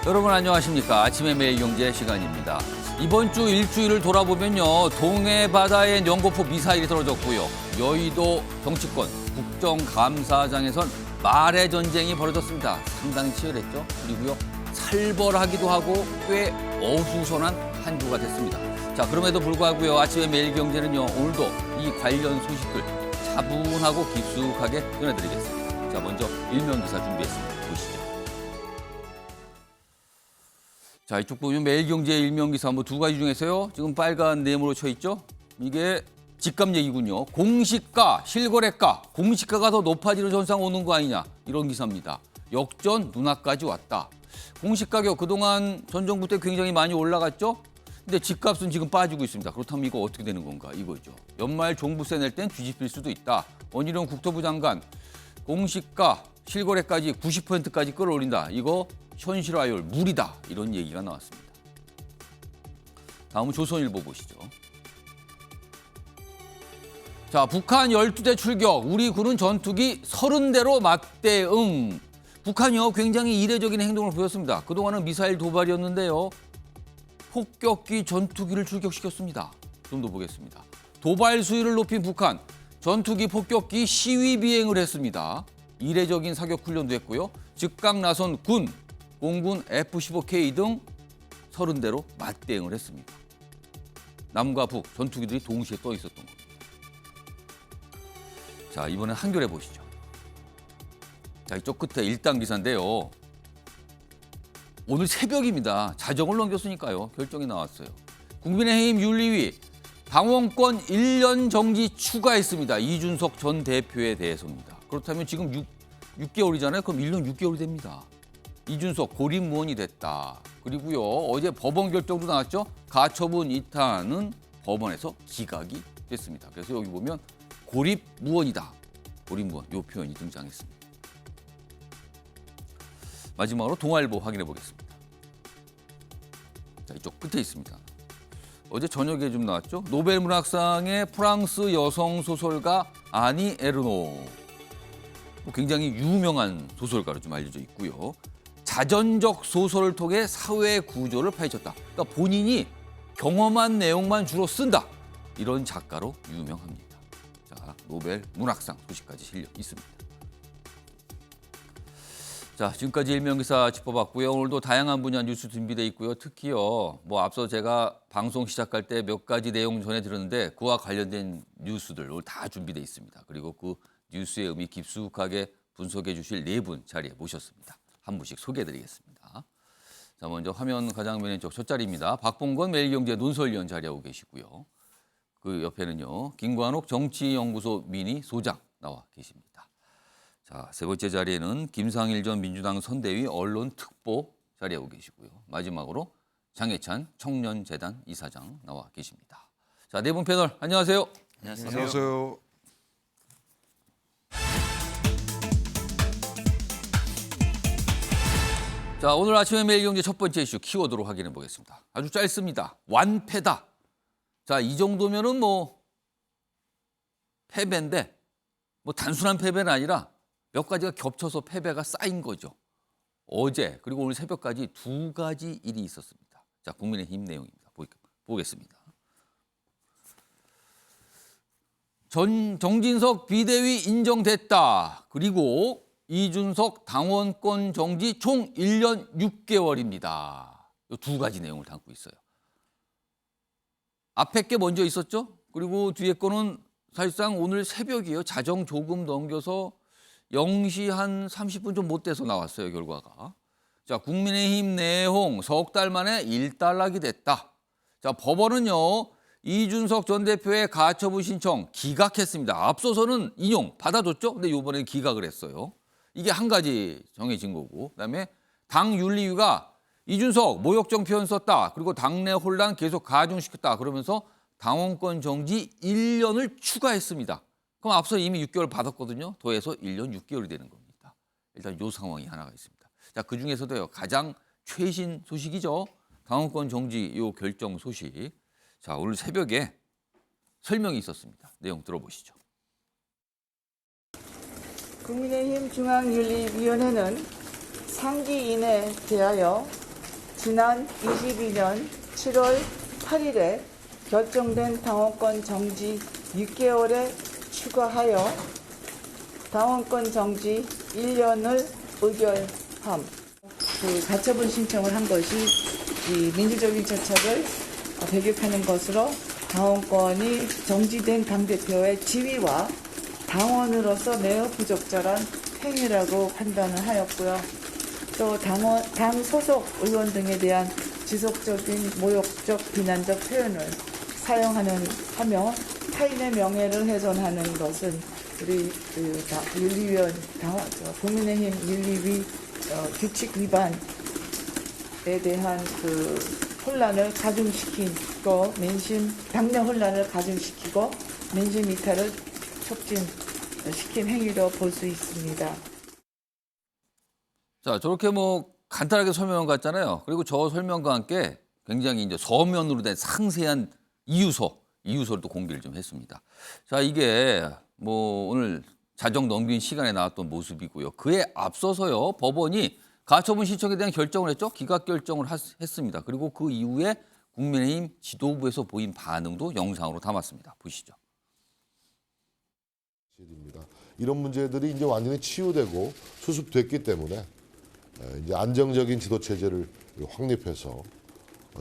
여러분 안녕하십니까. 아침의 매일경제 시간입니다. 이번 주 일주일을 돌아보면요. 동해 바다에 연거푸 미사일이 떨어졌고요. 여의도 정치권 국정감사장에선 말의 전쟁이 벌어졌습니다. 상당히 치열했죠. 그리고요. 살벌하기도 하고 꽤 어수선한 한 주가 됐습니다. 자, 그럼에도 불구하고요. 아침의 매일경제는요. 오늘도 이 관련 소식들 차분하고 깊숙하게 전해드리겠습니다. 자, 먼저 일면기사 준비했습니다. 보시죠. 자, 이쪽 보면 매일경제 일면기사 뭐 두 가지 중에서요. 지금 빨간 네모로 쳐 있죠. 이게 집값 얘기군요. 공시가, 실거래가, 공시가가 더 높아지는 현상 오는 거 아니냐. 이런 기사입니다. 역전 눈앞까지 왔다. 공시가격 그동안 전 정부 때 굉장히 많이 올라갔죠. 근데 집값은 지금 빠지고 있습니다. 그렇다면 이거 어떻게 되는 건가 이거죠. 연말 종부세 낼 땐 뒤집힐 수도 있다. 원희룡 국토부 장관 공시가, 실거래까지 90%까지 끌어올린다. 이거 현실화율 무리다. 이런 얘기가 나왔습니다. 다음은 조선일보 보시죠. 자, 북한 12대 출격, 우리 군은 전투기 30대로 맞대응. 북한이요 굉장히 이례적인 행동을 보였습니다. 그동안은 미사일 도발이었는데요. 폭격기 전투기를 출격시켰습니다. 좀 더 보겠습니다. 도발 수위를 높인 북한, 전투기 폭격기 시위 비행을 했습니다. 이례적인 사격 훈련도 했고요. 즉각 나선 군, 공군 F-15K 등 30대로 맞대응을 했습니다. 남과 북 전투기들이 동시에 떠 있었던 겁니다. 자, 이번엔 한겨레 보시죠. 자, 이쪽 끝에 1단 기사인데요. 오늘 새벽입니다. 자정을 넘겼으니까요. 결정이 나왔어요. 국민의힘 윤리위 당원권 1년 정지 추가했습니다. 이준석 전 대표에 대해서입니다. 그렇다면 지금 6개월이잖아요. 그럼 1년 6개월이 됩니다. 이준석 고립무원이 됐다. 그리고요. 어제 법원 결정도 나왔죠. 가처분 이탄은 법원에서 기각이 됐습니다. 그래서 여기 보면 고립무원이다. 고립무원 이 표현이 등장했습니다. 마지막으로 동아일보 확인해 보겠습니다. 자, 이쪽 끝에 있습니다. 어제 저녁에 좀 나왔죠. 노벨문학상의 프랑스 여성 소설가 아니 에르노. 굉장히 유명한 소설가로 좀 알려져 있고요. 자전적 소설을 통해 사회 구조를 파헤쳤다. 그러니까 본인이 경험한 내용만 주로 쓴다. 이런 작가로 유명합니다. 자, 노벨 문학상 소식까지 실려 있습니다. 자, 지금까지 일면기사 짚어봤고요. 오늘도 다양한 분야 뉴스 준비되어 있고요. 특히요, 앞서 제가 방송 시작할 때 몇 가지 내용 전해드렸는데 그와 관련된 뉴스들 오늘 다 준비되어 있습니다. 그리고 그 뉴스의 의미 깊숙하게 분석해 주실 네 분 자리에 모셨습니다. 한 분씩 소개해드리겠습니다. 자, 먼저 화면 가장면의 첫 자리입니다. 박봉건 매일경제 논설위원 자리하고 계시고요. 그 옆에는요, 김관옥 정치연구소 미니 소장 나와 계십니다. 자, 세 번째 자리에는 김상일 전 민주당 선대위 언론특보 자리하고 계시고요. 마지막으로 장해찬 청년재단 이사장 나와 계십니다. 자, 네 분 패널 안녕하세요. 안녕하세요. 안녕하세요. 자, 오늘 아침에 매일경제 첫 번째 이슈 키워드로 확인해 보겠습니다. 아주 짧습니다. 완패다. 자, 이 정도면은 패배인데 단순한 패배는 아니라 몇 가지가 겹쳐서 패배가 쌓인 거죠. 어제 그리고 오늘 새벽까지 두 가지 일이 있었습니다. 자, 국민의힘 내용입니다. 보겠습니다. 정진석 비대위 인정됐다. 그리고 이준석 당원권 정지 총 1년 6개월입니다. 이 두 가지 내용을 담고 있어요. 앞에 게 먼저 있었죠. 그리고 뒤에 거는 사실상 오늘 새벽이에요. 자정 조금 넘겨서 0시 한 30분 좀 못 돼서 나왔어요, 결과가. 자, 국민의힘 내홍 석 달 만에 일단락이 됐다. 자, 법원은요, 이준석 전 대표의 가처분 신청 기각했습니다. 앞서서는 인용 받아줬죠. 근데 이번에는 기각을 했어요. 이게 한 가지 정해진 거고. 그다음에 당 윤리위가 이준석 모욕적 표현 썼다. 그리고 당내 혼란 계속 가중시켰다. 그러면서 당원권 정지 1년을 추가했습니다. 그럼 앞서 이미 6개월 받았거든요. 더해서 1년 6개월이 되는 겁니다. 일단 이 상황이 하나가 있습니다. 자, 그중에서도요, 가장 최신 소식이죠. 당원권 정지 이 결정 소식. 자, 오늘 새벽에 설명이 있었습니다. 내용 들어보시죠. 국민의힘 중앙윤리위원회는 상기인에 대하여 지난 22년 7월 8일에 결정된 당원권 정지 6개월에 추가하여 당원권 정지 1년을 의결함. 가처분 신청을 한 것이 이 민주적인 절차를 배격하는 것으로 당원권이 정지된 당대표의 지위와 당원으로서 매우 부적절한 행위라고 판단을 하였고요. 또 당 소속 의원 등에 대한 지속적인 모욕적 비난적 표현을 사용하며 타인의 명예를 훼손하는 것은 우리 윤리위원 국민의힘 윤리위 규칙 위반에 대한 혼란을 가중시키고 당내 혼란을 가중시키고 민심 이탈을 촉진시킨 행위로 볼 수 있습니다. 자, 저렇게 뭐 간단하게 설명한 것 같잖아요. 그리고 저 설명과 함께 굉장히 이제 서면으로 된 상세한 이유서를 또 공개를 좀 했습니다. 자, 이게 뭐 오늘 자정 넘긴 시간에 나왔던 모습이고요. 그에 앞서서요, 법원이 가처분 신청에 대한 결정을 했죠. 기각 결정을 했습니다. 그리고 그 이후에 국민의힘 지도부에서 보인 반응도 영상으로 담았습니다. 보시죠. 이런 문제들이 이제 완전히 치유되고 수습됐기 때문에 이제 안정적인 지도 체제를 확립해서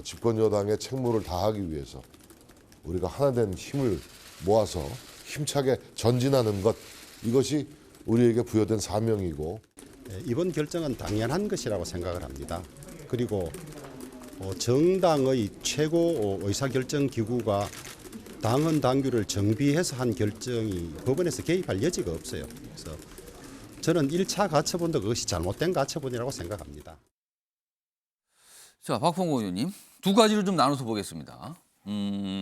집권 여당의 책무를 다하기 위해서 우리가 하나된 힘을 모아서 힘차게 전진하는 것, 이것이 우리에게 부여된 사명이고, 이번 결정은 당연한 것이라고 생각을 합니다. 그리고 정당의 최고 의사결정 기구가 당헌 당규를 정비해서 한 결정이 법원에서 개입할 여지가 없어요. 그래서 저는 1차 가처분도 그것이 잘못된 가처분이라고 생각합니다. 자, 박봉호 의원님, 두 가지로 좀 나눠서 보겠습니다.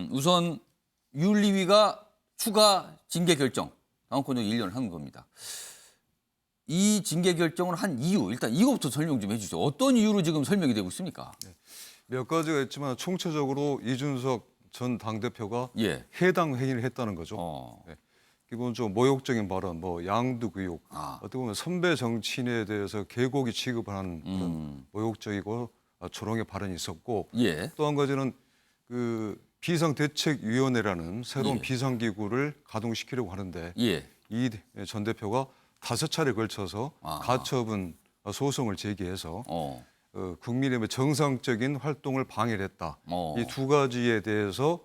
우선 윤리위가 추가 징계 결정, 당원권 1년을 한 겁니다. 이 징계 결정을 한 이유, 일단 이거부터 설명 좀 해주죠. 어떤 이유로 지금 설명이 되고 있습니까? 몇 가지가 있지만 총체적으로 이준석 전 당대표가 예. 해당 행위를 했다는 거죠. 네. 기본적으로 모욕적인 발언, 뭐 양두구욕, 어떻게 보면 선배 정치인에 대해서 계곡이 취급을 하는 그런 모욕적이고 조롱의 발언이 있었고, 예. 또 한 가지는 그 비상대책위원회라는 새로운 예. 비상기구를 가동시키려고 하는데 예. 이 전 대표가 5차례 걸쳐서 아하. 가처분 소송을 제기해서 어. 국민의힘의 정상적인 활동을 방해를 했다. 이 두 가지에 대해서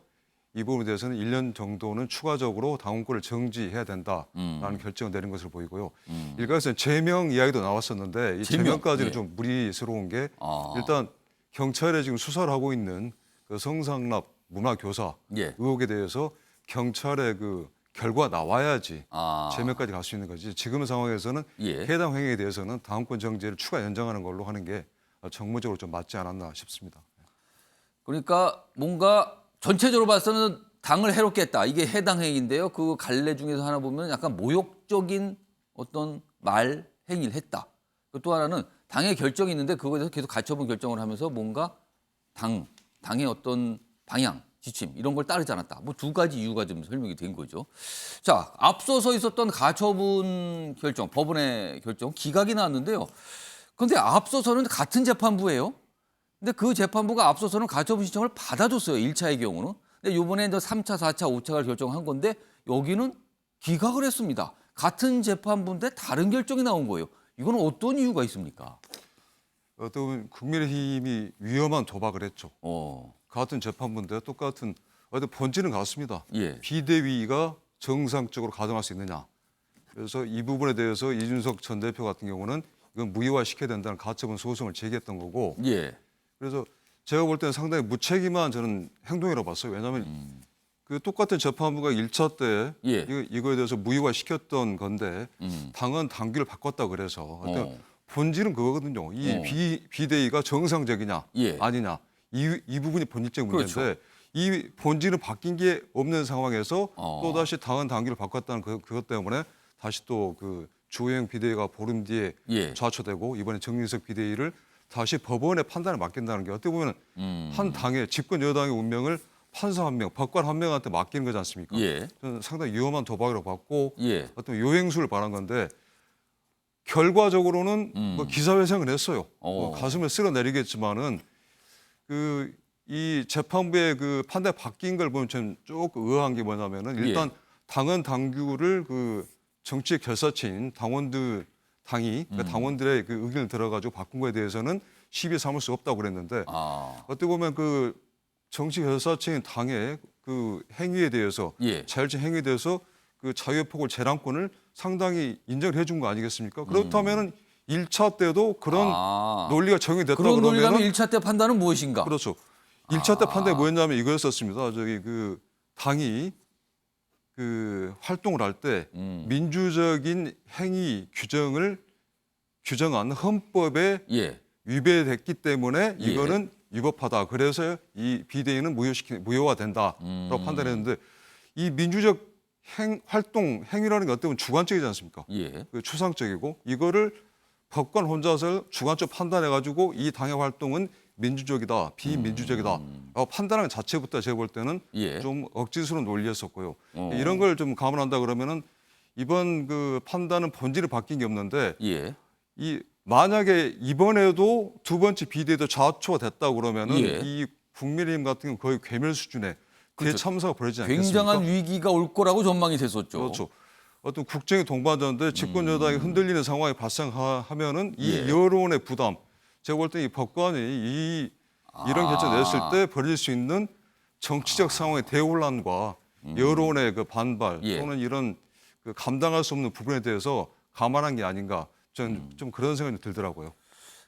이 부분에 대해서는 1년 정도는 추가적으로 당원권을 정지해야 된다라는 결정을 내린 것으로 보이고요. 일각에서는 제명 이야기도 나왔었는데 이 제명까지는 예. 좀 무리스러운 게 아. 일단 경찰에 지금 수사를 하고 있는 그 성상납 문화교사 예. 의혹에 대해서 경찰의 그 결과 나와야지 아. 제명까지 갈 수 있는 거지. 지금 상황에서는 예. 해당 행위에 대해서는 당원권 정지를 추가 연장하는 걸로 하는 게 정무적으로 좀 맞지 않았나 싶습니다. 그러니까 뭔가 전체적으로 봐서는 당을 해롭게 했다. 이게 해당 행위인데요. 그 갈래 중에서 하나 보면 약간 모욕적인 어떤 말 행위를 했다. 또 하나는 당의 결정이 있는데 그거에 대해서 계속 가처분 결정을 하면서 뭔가 당의 어떤 방향, 지침 이런 걸 따르지 않았다. 뭐 두 가지 이유가 좀 설명이 된 거죠. 자, 앞서서 있었던 가처분 결정, 법원의 결정 기각이 나왔는데요. 그런데 앞서서는 같은 재판부예요. 근데 그 재판부가 앞서서는 가처분 신청을 받아줬어요. 1차의 경우는. 근데 이번에 이제 3차, 4차, 5차를 결정한 건데 여기는 기각을 했습니다. 같은 재판부인데 다른 결정이 나온 거예요. 이건 어떤 이유가 있습니까? 어떻게 보면 국민의힘이 위험한 도박을 했죠. 같은 재판부인데 똑같은 본질은 같습니다. 예. 비대위가 정상적으로 가동할 수 있느냐. 그래서 이 부분에 대해서 이준석 전 대표 같은 경우는 이건 무효화시켜야 된다는 가처분 소송을 제기했던 거고. 예. 그래서 제가 볼 때는 상당히 무책임한 저는 행동이라고 봤어요. 왜냐하면 그 똑같은 재판부가 1차 때 예. 이거에 대해서 무효화시켰던 건데 당헌 당규를 바꿨다 그래서 본질은 그거거든요. 이 비대위가 정상적이냐 예. 아니냐 이 부분이 본질적 문제인데 그렇죠. 이 본질은 바뀐 게 없는 상황에서 또다시 당헌 당규를 바꿨다는 그것 때문에 다시 또 그 주호영 비대위가 보름 뒤에 예. 좌초되고 이번에 정진석 비대위를 다시 법원의 판단을 맡긴다는 게 어떻게 보면 한 당의 집권 여당의 운명을 판사 한 명, 법관 한 명한테 맡기는 거지 않습니까? 예. 저는 상당히 위험한 도박이라고 봤고 예. 어떤 요행수를 바란 건데 결과적으로는 뭐 기사회생을 했어요. 가슴을 쓸어내리겠지만은 이 재판부의 그 판단이 바뀐 걸 보면 좀 조금 의아한 게 뭐냐면은 일단 당헌 당규를 그 정치의 결사체인 당이 그러니까 당원들의 그 의견을 들어가지고 바꾼 거에 대해서는 시비 삼을 수 없다고 그랬는데 어떻게 보면 그 정치 결사체인 당의 그 행위에 대해서 자율적 행위에 대해서 그 자유의 폭을 재량권을 상당히 인정을 해준 거 아니겠습니까? 그렇다면은 1차 때도 그런 논리가 적용이 됐다 그런 그러면은 논리라면 1차 때 판단은 무엇인가? 그렇죠. 1차 때 판단이 뭐였냐면 이거였었습니다. 저기 그 당이 그 활동을 할 때 민주적인 행위 규정한 헌법에 위배됐기 때문에 이거는 위법하다. 그래서 이 비대위는 무효화 된다라고 판단했는데 이 민주적 활동 행위라는 게 어떻게 보면 주관적이지 않습니까? 그 추상적이고 이거를 법관 혼자서 주관적 판단해가지고 이 당의 활동은 민주적이다, 비민주적이다 라고 판단하는 자체부터 제가 볼 때는 좀 억지스러운 논리였었고요. 이런 걸 좀 감안한다 그러면은 이번 그 판단은 본질이 바뀐 게 없는데 이 만약에 이번에도 두 번째 비대위도 좌초가 됐다 그러면은 이 국민의힘 같은 경우는 거의 괴멸 수준의 대참사가 벌어지지 않겠습니까? 굉장한 위기가 올 거라고 전망이 됐었죠. 그렇죠. 어떤 국정의 동반자인데 집권 여당이 흔들리는 상황이 발생하면은 이 여론의 부담, 제가 볼 때 이 법관이 이런 결정 내렸을 때 벌일 수 있는 정치적 상황의 대혼란과 여론의 그 반발 또는 이런 그 감당할 수 없는 부분에 대해서 감안한 게 아닌가 저는 좀 그런 생각이 들더라고요.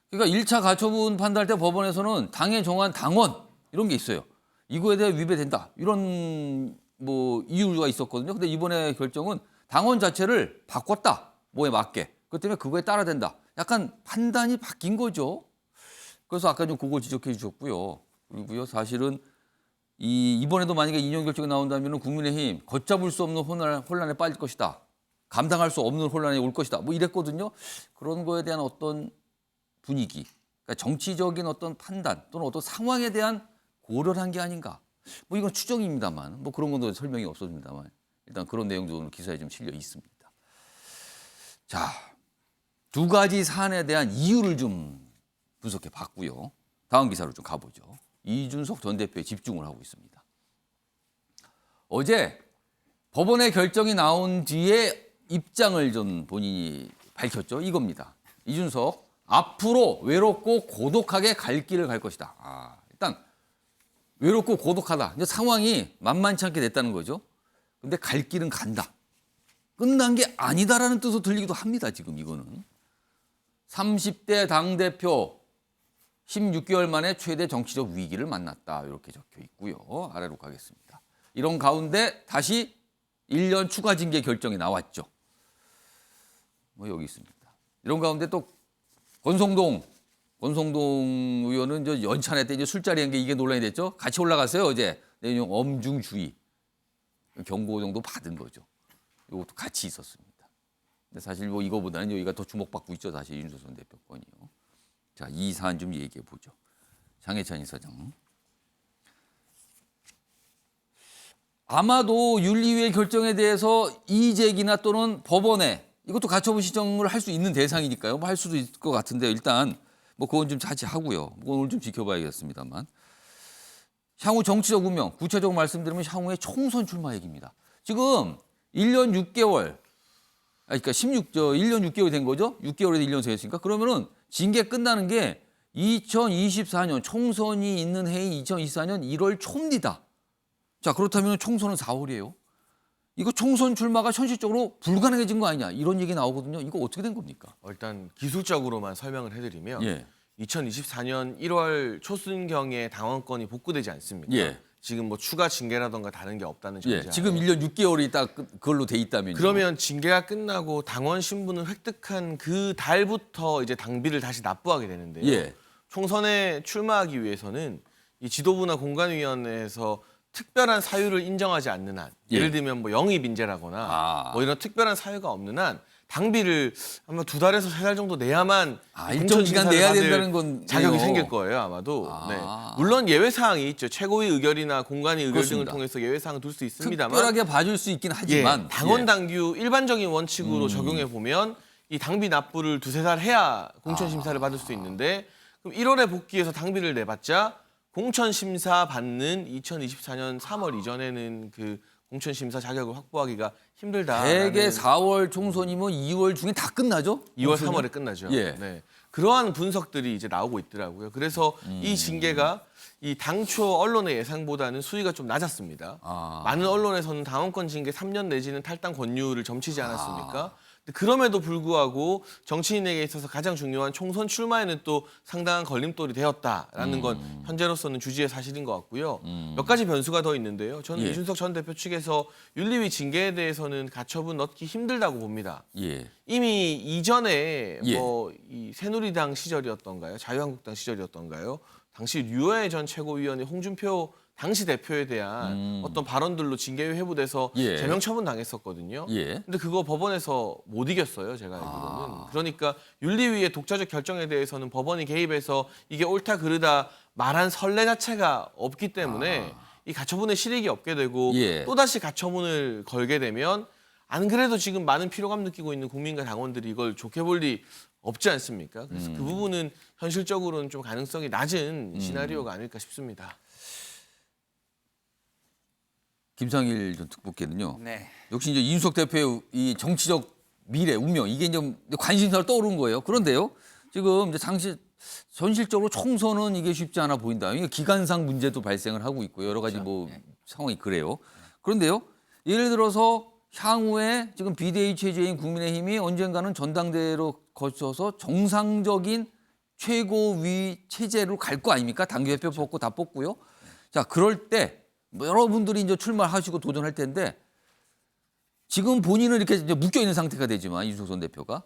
그러니까 1차 가처분 판단할 때 법원에서는 당에 정한 당원 이런 게 있어요. 이거에 대해 위배된다. 이런 뭐 이유가 있었거든요. 근데 이번에 결정은 당원 자체를 바꿨다. 뭐에 맞게. 그것 때문에 그거에 따라 된다. 약간 판단이 바뀐 거죠. 그래서 아까 좀 그걸 지적해 주셨고요. 그리고요, 사실은 이번에도 만약에 인용 결정이 나온다면 국민의힘 걷잡을 수 없는 혼란에 빠질 것이다. 감당할 수 없는 혼란이 올 것이다. 뭐 이랬거든요. 그런 거에 대한 어떤 분위기, 그러니까 정치적인 어떤 판단 또는 어떤 상황에 대한 고려를 한 게 아닌가. 뭐 이건 추정입니다만, 뭐 그런 것도 설명이 없었습니다만 일단 그런 내용도 오늘 기사에 좀 실려 있습니다. 자, 두 가지 사안에 대한 이유를 좀 분석해 봤고요. 다음 기사로 좀 가보죠. 이준석 전 대표에 집중을 하고 있습니다. 어제 법원의 결정이 나온 뒤에 입장을 좀 본인이 밝혔죠. 이겁니다. 이준석 앞으로 외롭고 고독하게 갈 길을 갈 것이다. 일단 외롭고 고독하다. 이제 상황이 만만치 않게 됐다는 거죠. 근데 갈 길은 간다. 끝난 게 아니다라는 뜻으로 들리기도 합니다. 지금 이거는. 30대 당대표 16개월 만에 최대 정치적 위기를 만났다. 이렇게 적혀 있고요. 아래로 가겠습니다. 이런 가운데 다시 1년 추가 징계 결정이 나왔죠. 뭐 여기 있습니다. 이런 가운데 또 권성동 의원은 저 연찬회 때 이제 술자리 한 게 이게 논란이 됐죠. 같이 올라갔어요. 어제 내용 엄중주의 경고 정도 받은 거죠. 이것도 같이 있었습니다. 근데 사실 뭐 이거보다는 여기가 더 주목받고 있죠. 사실 이준석 전 대표 건이요. 자, 이 사안 좀 얘기해 보죠. 장해찬 이사장. 아마도 윤리위의 결정에 대해서 이의제기나 또는 법원에 이것도 가처분 신청을 할 수 있는 대상이니까요. 뭐 할 수도 있을 것 같은데 일단 뭐 그건 좀 자제하고요. 오늘 좀 지켜봐야겠습니다만. 향후 정치적 운명, 구체적으로 말씀드리면 향후의 총선 출마 얘기입니다. 지금 1년 6개월, 그러니까 1년 6개월이 된 거죠? 6개월에서 1년 새였으니까. 그러면은 징계 끝나는 게 2024년 총선이 있는 해인 2024년 1월 초입니다. 자, 그렇다면 총선은 4월이에요. 이거 총선 출마가 현실적으로 불가능해진 거 아니냐 이런 얘기 나오거든요. 이거 어떻게 된 겁니까? 일단 기술적으로만 설명을 해드리면 2024년 1월 초순경에 당원권이 복구되지 않습니까? 지금 뭐 추가 징계라던가 다른 게 없다는 전제. 지금 1년 6개월이 딱 그걸로 돼 있다면요. 그러면 징계가 끝나고 당원 신분을 획득한 그 달부터 이제 당비를 다시 납부하게 되는데요. 총선에 출마하기 위해서는 이 지도부나 공관위원회에서 특별한 사유를 인정하지 않는 한, 예를 들면 뭐 영입 인재라거나 뭐 이런 특별한 사유가 없는 한 당비를 아마 2달에서 3달 정도 내야만 일정 기간 내야 된다는 건 자격이 생길 거예요, 아마도. 네. 물론 예외 사항이 있죠. 최고위 의결이나 공관위 의결 등을 통해서 예외 사항을 둘 수 있습니다만 특별하게 봐줄 수 있긴 하지만 당원 당규 일반적인 원칙으로 적용해 보면 이 당비 납부를 2-3달 해야 공천 심사를 받을 수 있는데 그럼 1월에 복귀해서 당비를 내봤자 공천 심사 받는 2024년 3월 이전에는 그 공천 심사 자격을 확보하기가 힘들다. 대개 4월 총선이면 2월 중에 다 끝나죠? 2월, 공천이? 3월에 끝나죠. 예. 네. 그러한 분석들이 이제 나오고 있더라고요. 그래서 이 징계가 이 당초 언론의 예상보다는 수위가 좀 낮았습니다. 많은 언론에서는 당원권 징계 3년 내지는 탈당 권유를 점치지 않았습니까? 근데 그럼에도 불구하고 정치인에게 있어서 가장 중요한 총선 출마에는 또 상당한 걸림돌이 되었다라는 건 현재로서는 주지의 사실인 것 같고요. 몇 가지 변수가 더 있는데요. 저는 예. 이준석 전 대표 측에서 윤리위 징계에 대해서는 가처분 넣기 힘들다고 봅니다. 예. 이미 이전에 예. 뭐 이 새누리당 시절이었던가요? 자유한국당 시절이었던가요? 당시 류호혜 전 최고위원이 홍준표 당시 대표에 대한 어떤 발언들로 징계위 회부돼서 예. 제명 처분 당했었거든요. 예. 근데 그거 법원에서 못 이겼어요, 제가 알기로는. 그러니까 윤리위의 독자적 결정에 대해서는 법원이 개입해서 이게 옳다 그르다 말한 선례 자체가 없기 때문에 이 가처분의 실익이 없게 되고 예. 또다시 가처분을 걸게 되면 안 그래도 지금 많은 피로감 느끼고 있는 국민과 당원들이 이걸 좋게 볼 리 없지 않습니까? 그래서 그 부분은 현실적으로는 좀 가능성이 낮은 시나리오가 아닐까 싶습니다. 김상일 전 특보께는요. 네. 역시 이제 이준석 대표의 이 정치적 미래, 운명 이게 이제 관심사로 떠오른 거예요. 그런데요, 지금 이제 현실적으로 총선은 이게 쉽지 않아 보인다. 이게 기간상 문제도 발생을 하고 있고 여러 가지 뭐 상황이 그래요. 그런데요, 예를 들어서 향후에 지금 비대위 체제인 국민의힘이 언젠가는 전당대회로 거쳐서 정상적인 최고위 체제로 갈 거 아닙니까? 당대표 뽑고 다 뽑고요. 자, 그럴 때 뭐 여러분들이 이제 출마하시고 도전할 텐데 지금 본인은 이렇게 이제 묶여 있는 상태가 되지만 이준석 전 대표가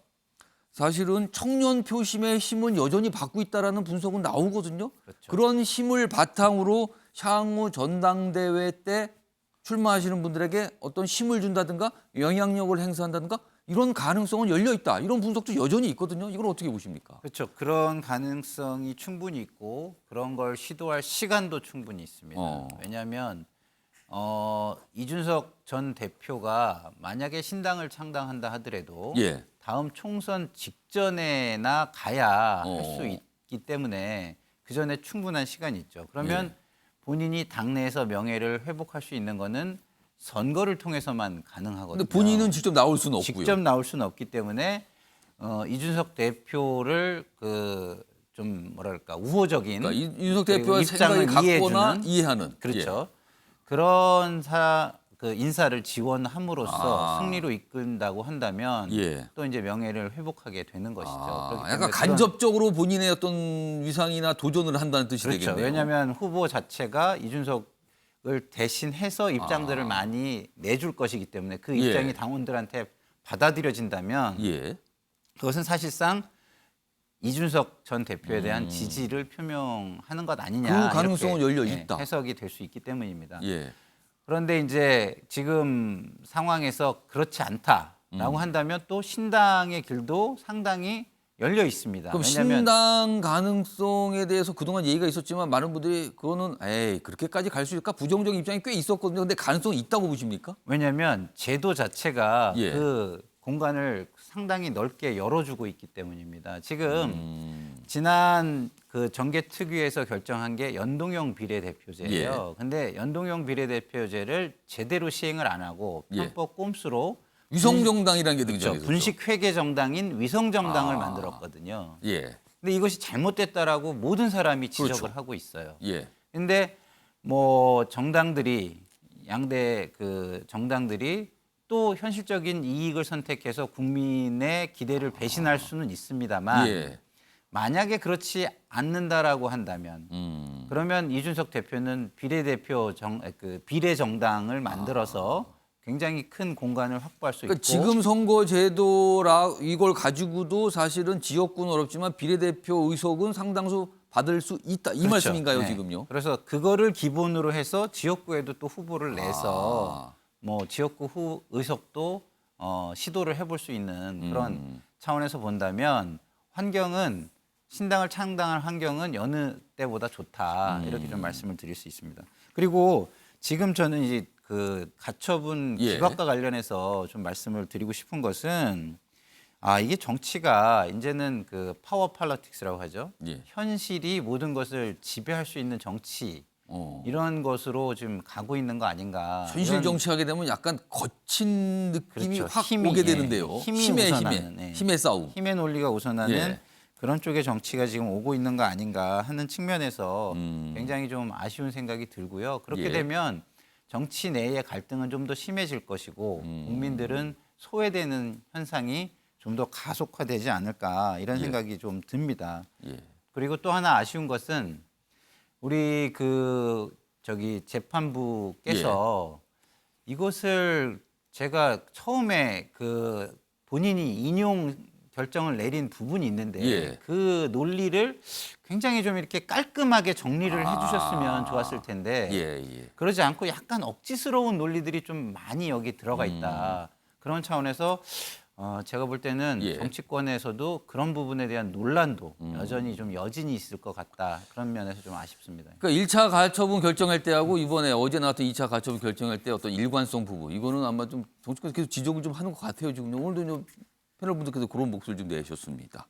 사실은 청년 표심의 힘은 여전히 받고 있다라는 분석은 나오거든요. 그렇죠. 그런 힘을 바탕으로 향후 전당대회 때 출마하시는 분들에게 어떤 힘을 준다든가 영향력을 행사한다든가 이런 가능성은 열려 있다. 이런 분석도 여전히 있거든요. 이걸 어떻게 보십니까? 그렇죠. 그런 가능성이 충분히 있고 그런 걸 시도할 시간도 충분히 있습니다. 왜냐하면 이준석 전 대표가 만약에 신당을 창당한다 하더라도 예. 다음 총선 직전에나 가야 할 수 어. 있기 때문에 그 전에 충분한 시간이 있죠. 그러면 예. 본인이 당내에서 명예를 회복할 수 있는 거는 선거를 통해서만 가능하거든요. 근데 본인은 직접 나올 수는 없고요. 직접 나올 수는 없기 때문에 이준석 대표를 그 좀 뭐랄까 우호적인 그러니까 이준석 대표와 입장을 생각이 같거나 이해해주는 이해하는. 그렇죠. 그런 그 인사를 지원함으로써 승리로 이끈다고 한다면 예. 또 이제 명예를 회복하게 되는 것이죠. 그렇기 때문에 약간 그런- 간접적으로 본인의 어떤 위상이나 도전을 한다는 뜻이 그렇죠. 되겠네요. 왜냐하면 후보 자체가 이준석을 대신해서 입장들을 많이 내줄 것이기 때문에 그 예. 입장이 당원들한테 받아들여진다면 예. 그것은 사실상 이준석 전 대표에 대한 지지를 표명하는 것 아니냐. 그 가능성은 이렇게, 열려 있다. 해석이 될 수 있기 때문입니다. 예. 그런데 이제 지금 상황에서 그렇지 않다라고 한다면 또 신당의 길도 상당히 열려 있습니다. 그럼 왜냐하면 신당 가능성에 대해서 그동안 얘기가 있었지만 많은 분들이 그거는 에이 그렇게까지 갈 수 있을까 부정적인 입장이 꽤 있었거든요. 근데 가능성이 있다고 보십니까? 왜냐하면 제도 자체가 예. 그 공간을 상당히 넓게 열어주고 있기 때문입니다. 지금 지난 그 정계특위에서 결정한 게 연동형 비례대표제예요. 예. 근데 연동형 비례대표제를 제대로 시행을 안 하고 예. 편법 꼼수로 위성정당이라는 게 그렇죠. 등장했었죠. 분식회계 정당인 위성정당을 만들었거든요. 예. 근데 이것이 잘못됐다라고 모든 사람이 지적을 그렇죠. 하고 있어요. 예. 근데 뭐 정당들이 양대 그 정당들이 또 현실적인 이익을 선택해서 국민의 기대를 배신할 수는 있습니다만 예. 만약에 않는다라고 한다면 그러면 이준석 대표는 비례 정당을 만들어서 굉장히 큰 공간을 확보할 수 있고 그러니까 지금 선거제도라 이걸 가지고도 사실은 지역구는 어렵지만 비례대표 의석은 상당수 받을 수 있다 이 그렇죠. 말씀인가요 네. 지금요? 그래서 그거를 기본으로 해서 지역구에도 또 후보를 내서 뭐 지역구 의석도 시도를 해볼 수 있는 그런 차원에서 본다면 환경은 신당을 창당할 환경은 여느 때보다 좋다 이렇게 좀 말씀을 드릴 수 있습니다. 그리고 지금 저는 이제 그 가처분 예. 기각과 관련해서 좀 말씀을 드리고 싶은 것은 이게 정치가 이제는 그 파워 팔러틱스라고 하죠. 예. 현실이 모든 것을 지배할 수 있는 정치 이런 것으로 지금 가고 있는 거 아닌가. 현실 이런, 정치하게 되면 약간 거친 느낌이 그렇죠. 확 힘이, 오게 예, 되는데요. 힘이 우선하는, 예. 힘의 싸움. 힘의 논리가 우선하는 예. 그런 쪽의 정치가 지금 오고 있는 거 아닌가 하는 측면에서 굉장히 좀 아쉬운 생각이 들고요. 그렇게 예. 되면 정치 내의 갈등은 좀 더 심해질 것이고 국민들은 소외되는 현상이 좀 더 가속화되지 않을까 이런 생각이 좀 듭니다. 예. 그리고 또 하나 아쉬운 것은 우리 재판부께서 이것을 제가 처음에 그 본인이 인용 결정을 내린 부분이 있는데 예. 그 논리를 굉장히 좀 이렇게 깔끔하게 정리를 해주셨으면 좋았을 텐데 예. 그러지 않고 약간 억지스러운 논리들이 좀 많이 여기 들어가 있다. 그런 차원에서 제가 볼 때는 예. 정치권에서도 그런 부분에 대한 논란도 여전히 좀 여진이 있을 것 같다. 그런 면에서 좀 아쉽습니다. 그러니까 1차 가처분 결정할 때하고 이번에 어제 나왔던 2차 가처분 결정할 때 어떤 일관성 부분 이거는 아마 좀 정치권에서 계속 지적을 좀 하는 것 같아요. 지금 오늘도 좀 패널 분들께서 그런 목소리 좀 내셨습니다.